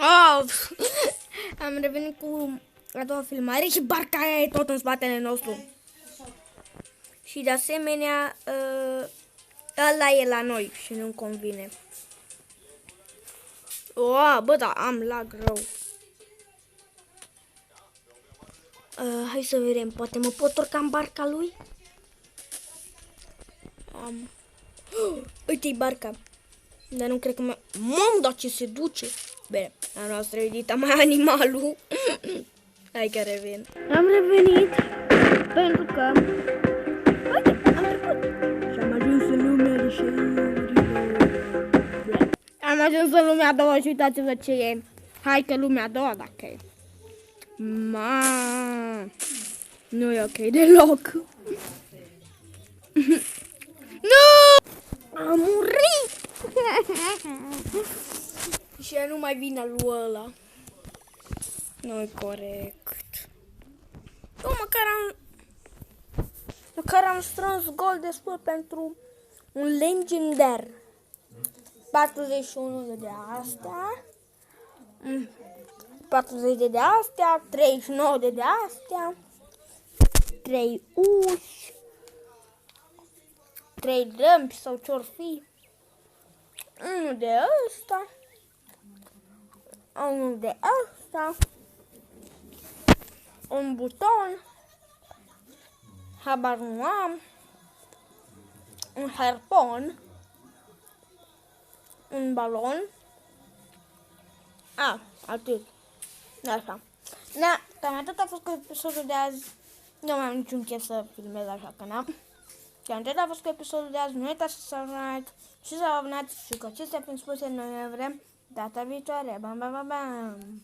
Oh, am revenit cu a doua filmare și barca aia e tot în spatele nostru. Și de asemenea, ăla e la noi și nu-mi convine. Bă, da, am lag rău. Hai să vedem, poate mă pot urca în barca lui? Uite-i barca. Dar nu cred că mă... dar ce se duce? Bine, la noastră edita mai animalul. Hai că revin. Am revenit pentru că... Uite, am trecut. Și am ajuns în lumea deșeurilor. Am ajuns în lumea a doua și uitați-vă ce e. Hai că lumea a doua dacă e. Nu e ok deloc. Nu! Am murit! Și nu mai vine lui ăla. Nu-i corect. Măcar am strâns gol destul pentru un legendar. 41 de astea. 40 de astea. 39 de astea. 3 uși. 3 dămpi sau ce-or fi. Unul de ăsta. Unul de ăsta. Un buton. Habar nu am. Un harpon. Un balon. Atât. Așa. Da, cam atât a fost cu episodul de azi. Nu mai am niciun chef să filmez, așa că na. Cam atât a fost cu episodul de azi. Nu uitați să abonați și să abonați și că acestea fiind spuse, noi ne vrem data viitoare. Bam, bam, bam, bam.